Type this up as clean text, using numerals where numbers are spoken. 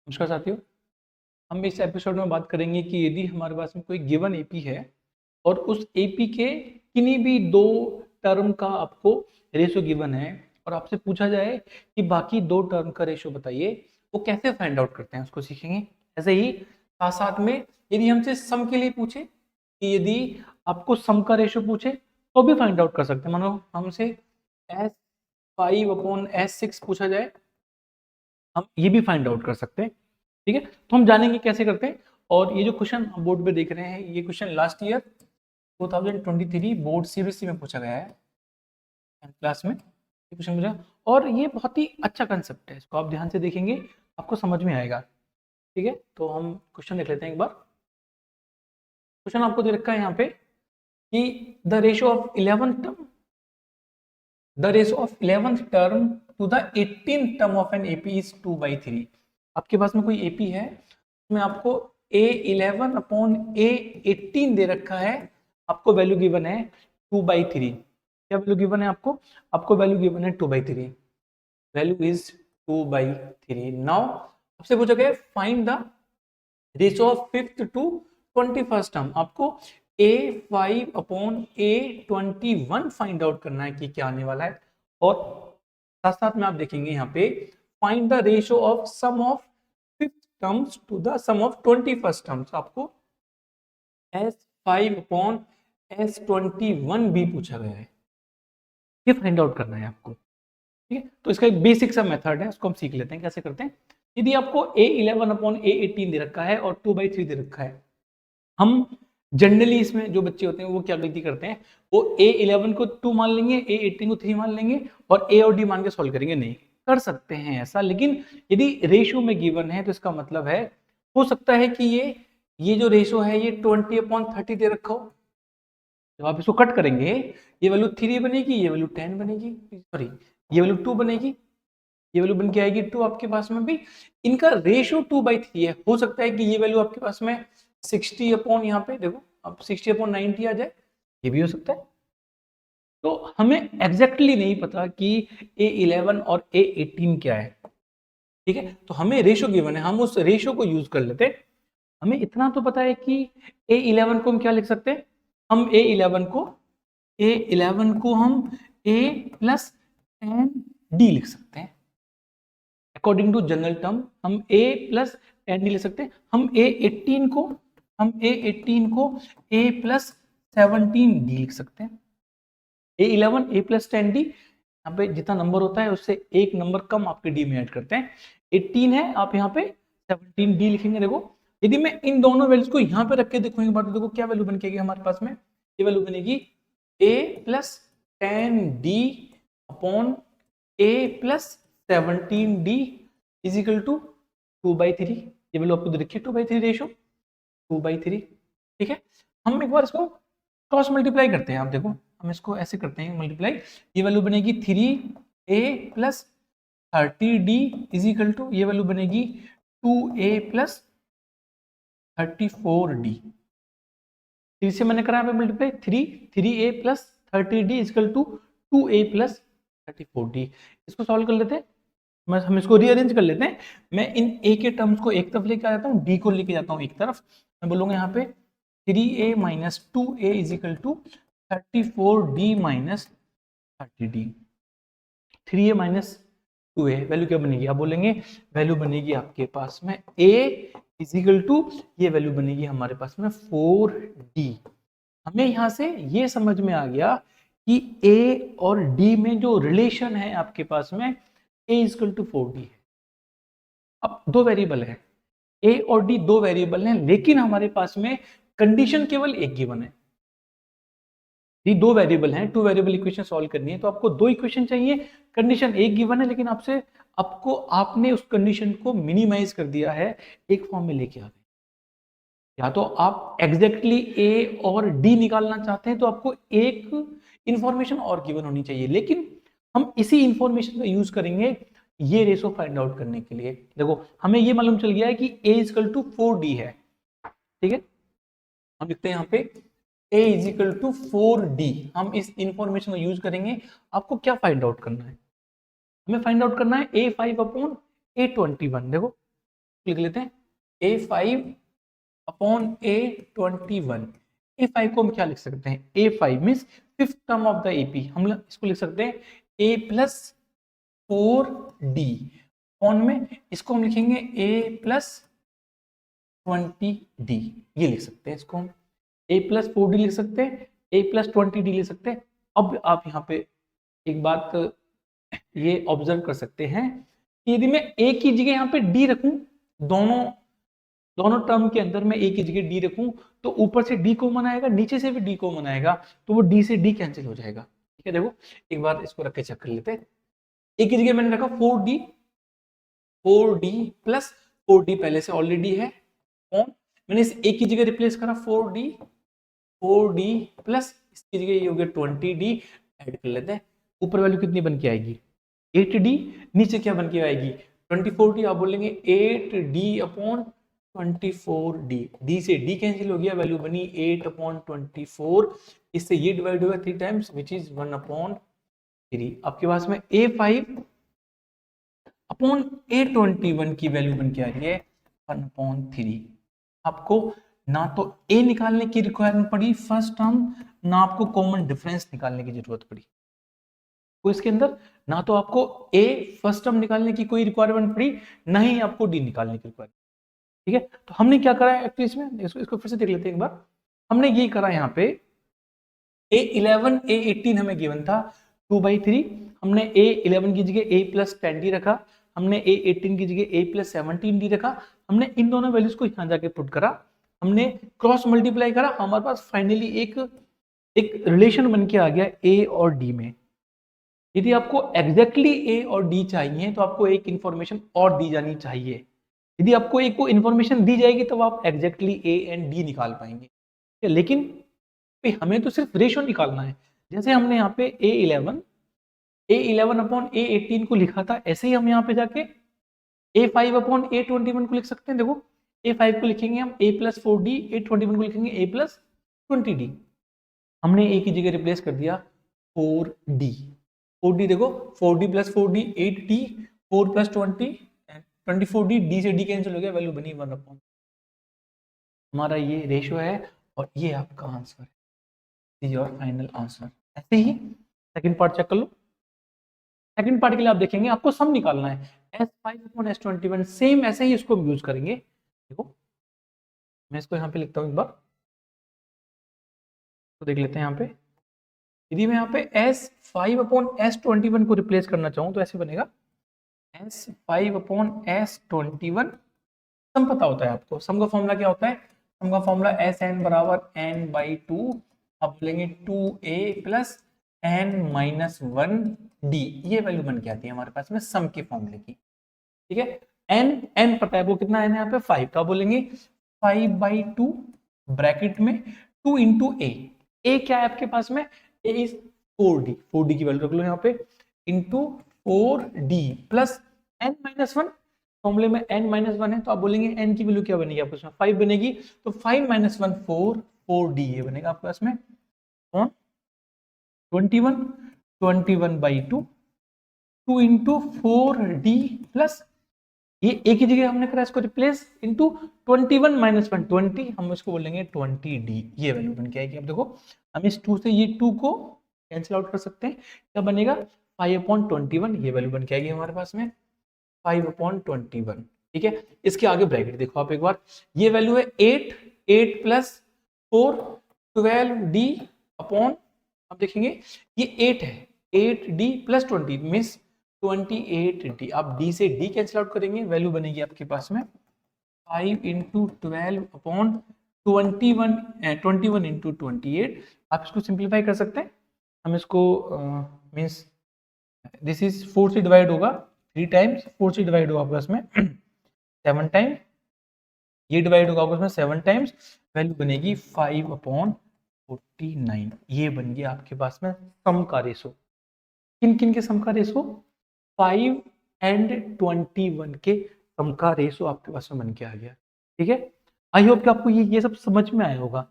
नमस्कार साथियों, हम इस एपिसोड में बात करेंगे कि यदि हमारे पास में कोई गिवन एपी है और उस एपी के किन्हीं भी दो टर्म का आपको रेशो गिवन है और आपसे पूछा जाए कि बाकी दो टर्म का रेशो बताइए, वो कैसे फाइंड आउट करते हैं उसको सीखेंगे। ऐसे ही साथ साथ में यदि हमसे सम के लिए पूछे कि यदि आपको सम का रेशो पूछे तो भी फाइंड आउट कर सकते हैं। मानो हमसे S5/S6 पूछा जाए, हम ये भी फाइंड आउट कर सकते हैं। ठीक है, तो हम जानेंगे कैसे करते हैं। और ये जो क्वेश्चन हम बोर्ड पे देख रहे हैं, ये question last year 2023 board CBSE में पूछा गया है, 10th क्लास में ये क्वेश्चन पूछा। और ये बहुत ही अच्छा कंसेप्ट है, इसको आप ध्यान से देखेंगे आपको समझ में आएगा। ठीक है, तो हम क्वेश्चन देख लेते हैं एक बार। क्वेश्चन आपको दे रखा है यहाँ पे कि the ratio of 11th term to the 18th term of an AP is 2/3। आपके पास में कोई AP है, उसमें आपको A11 अपॉन A18 दे रखा है, आपको वैल्यू गिवन है 2/3। क्या वैल्यू गिवन है आपको? आपको वैल्यू गिवन है 2/3। Value is 2/3। नाउ आपसे पूछा गया find the ratio of 5th to 21st term. आपको A5 upon A21 find out करना है कि क्या आने वाला है। और साथ साथ में आप देखेंगे यहाँ पे find the ratio of sum of 5th terms to the sum of 21st terms. आपको S5 अपॉन S21 भी पूछा गया है, ये फाइंड आउट करना है आपको। ठीक है, तो इसका एक बेसिक सा मेथड है, उसको हम सीख लेते हैं कैसे करते हैं। यदि आपको A11 अपॉन A18 दे रखा है और 2/3 दे रखा है, हम जनरली इसमें जो बच्चे होते हैं वो क्या गलती करते हैं, वो A11 को 2 मान लेंगे, A18 को 3 मान लेंगे और A और D मान के सॉल्व करेंगे। नहीं कर सकते हैं ऐसा, लेकिन यदि रेशियो में गिवन है तो इसका मतलब है हो सकता है कि ये जो रेशियो है ये 20/30 दे रखा हो। जब आप इसको कट करेंगे, ये वैल्यू 3 बनेगी, ये वैल्यू 10 बनेगी, सॉरी ये वैल्यू 2 बनेगी, ये वैल्यू बन के आएगी 2। आपके पास में भी इनका रेशियो 2/3 है। हो सकता है कि ये वैल्यू आपके पास में 60 अपॉन यहाँ पे देखो अब 60/90 आ जाए, ये भी हो सकता है। तो हमें एग्जैक्टली नहीं पता कि A11 और A18 क्या है। ठीक है, तो हमें रेशियो गिवन है, हम उस रेशियो को यूज कर लेते हैं। हमें इतना तो पता है कि A11 को हम क्या लिख सकते हैं, हम A11 को हम A प्लस 10D लिख सकते हैं। अकॉर्डिंग टू जनरल टर्म हम A प्लस 10D लिख सकते हैं। हम A18 को A प्लस 17D लिख सकते हैं। A11 A प्लस 10D, यहाँ पे जितना नंबर होता है उससे एक नंबर कम आपके D में ऐड करते हैं। 18 है, आप यहाँ पे 17D लिखेंगे। देखो यदि मैं इन दोनों वैल्यूज को यहाँ पे रख के देखूंगी बात, देखो क्या वैल्यू बन के हमारे पास में, ये वैल्यू बनेगी A plus 10D upon A plus 17D is equal to 2/3। ये वैल्यू आपको देखिए 2/3 रेशियो 2/3। ठीक है, हम एक बार इसको क्रॉस मल्टीप्लाई करते हैं। आप देखो हम इसको ऐसे करते हैं मल्टीप्लाई, ये वैल्यू बनेगी 3A plus 30D is equal to ये वैल्यू बनेगी 2A प्लस 34D। फिर से मैंने करा multiply 3A plus 30D is equal to 2A plus 34D। इसको सॉल्व कर लेते हैं, हम इसको रीअरेंज कर लेते हैं। मैं इन A के टर्म्स को एक तरफ लेके आ जाता हूँ, D को लेके जाता हूँ एक तरफ। मैं बोलूंगा यहाँ पे 3A minus 2A is equal to 34D minus 30D। 3A minus 2A value क्या बनेगी, आप बोलेंगे वैल्यू बनेगी आपके पास में A इज इक्वल टू ये वैल्यू बनेगी हमारे पास में 4D। हमें यहाँ से ये समझ में आ गया कि A और D में जो रिलेशन है आपके पास में A इक्वल टू 4D है। अब दो वेरिएबल है, A और D दो वेरिएबल हैं, लेकिन हमारे पास में कंडीशन केवल एक गिवन है। ये दो वेरिएबल हैं, टू वेरिएबल इक्वेशन सॉल्व करनी है तो आपको दो इक्वेशन चाहिए, कंडीशन एक गिवन है, लेकिन आपने उस कंडीशन को मिनिमाइज कर दिया है, एक फॉर्म में लेके आ गए। या तो आप एग्जैक्टली ए और डी निकालना चाहते हैं तो आपको एक इंफॉर्मेशन और गिवन होनी चाहिए, लेकिन हम इसी इंफॉर्मेशन का यूज करेंगे ये रेशो फाइंड आउट करने के लिए। देखो हमें ये मालूम चल गया है कि a इक्वल टू 4D है। ठीक है, हम लिखते हैं यहाँ पे a is equal to 4D। हम इस इंफॉर्मेशन का यूज करेंगे। आपको क्या फाइंड आउट करना है, हमें फाइंड आउट करना है A5 अपॉन A21। देखो लिख लेते हैं A5 अपॉन A21। A5 को हम क्या लिख सकते हैं, A5 means fifth term of the AP, हम इसको लिख सकते हैं A प्लस 4D अपॉन में इसको हम लिखेंगे A प्लस 20D, ये लिख सकते हैं इसको हम A प्लस 4D लिख सकते हैं, A प्लस 20D लिख सकते हैं। अब आप यहाँ पे एक बात ये ऑब्जर्व कर सकते हैं कि यदि मैं A की जगह यहाँ पे D रखूं, दोनों टर्म के अंदर मैं A की जगह D रखूं तो ऊपर से D कॉमन आएगा, नीचे से भी D कॉमन आएगा, तो वो D से D कैंसिल हो जाएगा। ठीक है, देखो एक बार इसको रख के चेक कर लेते हैं। A की जगह मैंने रखा 4D प्लस 4D पहले से ऑलरेडी है, और मैंने इस A की जगह रिप्लेस करा 4D प्लस इसकी जगह ये हो गया 20D, ऐड कर लेते हैं। ऊपर वैल्यू कितनी बन के आएगी 8D, नीचे क्या बन के आएगी 24D। आप बोलेंगे 8D अपॉन 24D, D से D कैंसिल हो गया, वैल्यू बनी 8 अपॉन 24, इससे ये डिवाइड हुआ 3 टाइम्स विच इज 1 अपॉन 3। आपके पास में A5 अपॉन A21 की वैल्यू बन के आ रही है 1 अपॉन 3। आपको ना तो A निकालने की रिक्वायरमेंट पड़ी फर्स्ट टर्म, ना आपको कॉमन डिफरेंस निकालने की जरूरत पड़ी। तो इसके अंदर ना तो आपको A फर्स्ट टर्म निकालने की कोई रिक्वायरमेंट पड़ी, ना ही आपको D निकालने की रिक्वायरमेंट। ठीक है, तो हमने क्या करा है एक्चुअली इसमें, इसको फिर से देख लेते हैं एक बार। हमने ये करा यहाँ पे A11 A18 हमें गिवन था 2/3, हमने A11 की जगह A प्लस 10D रखा, हमने A18 की जगह A प्लस 17D रखा, हमने इन दोनों वैल्यूज को यहाँ जाके पुट करा, हमने क्रॉस मल्टीप्लाई करा, हमारे पास फाइनली एक रिलेशन बन के आ गया A और D में। यदि आपको एग्जैक्टली A और D चाहिए तो आपको एक इंफॉर्मेशन और दी जानी चाहिए। यदि आपको एक को इंफॉर्मेशन दी जाएगी तब आप एग्जैक्टली A एंड D निकाल पाएंगे, लेकिन हमें तो सिर्फ रेशो निकालना है। जैसे हमने यहाँ पे A11 अपॉन A18 को लिखा था, ऐसे ही हम यहाँ पे जाके A5 अपॉन A21 को लिख सकते हैं। देखो A5 को लिखेंगे हम A प्लस 4D, A21 को लिखेंगे A प्लस 20D। हमने A की जगह रिप्लेस कर दिया 4D देखो 4D plus 4D 8D, 4 plus 24D, D से D कैंसिल हो गया, वैल्यू बनी 1 अपॉन। हमारा ये रेशियो है और ये आपका आंसर है, योर फाइनल आंसर। ऐसे ही सेकंड पार्ट चेक कर लो। सेकंड पार्ट के लिए आप देखेंगे आपको सम निकालना है S5 अपॉन S21, सेम ऐसे ही इसको यूज करेंगे। देखो मैं इसको यहाँ पे लिखता हूँ एक बार, तो देख लेते हैं यहाँ पे। यदि मैं यहाँ पे S5 अपॉन S21 को रिप्लेस करना चाहूँ तो ऐसे बनेगा S5 अपॉन S21। सम पता होता है आपको, सम का फॉर्मूला क्या होता है, सम का फॉर्मूला Sn बराबर n/2, आप बोलेंगे 2a प्लस n-1d, ये वैल्यू बन के आती है हमारे पास में सम के फॉर्मूले की। ठीक है, n पता है वो कितना है यहाँ पे 5, तो आप बोलेंगे 5/2 ब्रैकेट में 2 इंटू a क्या है आपके पास में, a इज 4d की वैल्यू रख लो यहाँ पे, इंटू 4d प्लस n-1, फॉर्मूले में n-1 है तो आप बोलेंगे n की वैल्यू क्या बनेगी आपके पास में 5 बनेगी, तो 5 - 1 4d ये बनेगा आपके पास में 21/2 2 इंटू 4d प्लस ये a की जगह हमने करा इसको रिप्लेस इंटू 21 - 1 20, हम इसको बोलेंगे 20d, ये वैल्यू बन के आएगी। अब देखो हम इस 2 से ये 2 को कैंसिल आउट कर सकते हैं, क्या बनेगा 5/21, ये वैल्यू बन के आएगी हमारे पास में 5/21। ठीक है, इसके आगे ब्रैकेट देखो आप एक बार, ये वैल्यू है 8 प्लस 4 12d अपॉन, आप देखेंगे ये 8 है, 8d प्लस 20 मीन्स 28d। आप d से d कैंसिल आउट करेंगे, वैल्यू बनेगी आपके पास में 5 इंटू 12 अपॉन 21 इंटू 28। आप इसको सिंप्लीफाई कर सकते हैं, हम इसको मीन्स दिस इज 4 से डिवाइड होगा 3 टाइम्स, 4 से डिवाइड होगा आपके पास में 7 टाइम, ये डिवाइड होगा आपके पास में 7 टाइम्स, वैल्यू बनेगी 5/49। ये बन गया आपके पास में सम का रेशो। किन किन के सम का रेशो, 5 एंड 21 के सम का रेशो आपके पास में बन के आ गया। ठीक है, आई होप कि आपको ये सब समझ में आया होगा।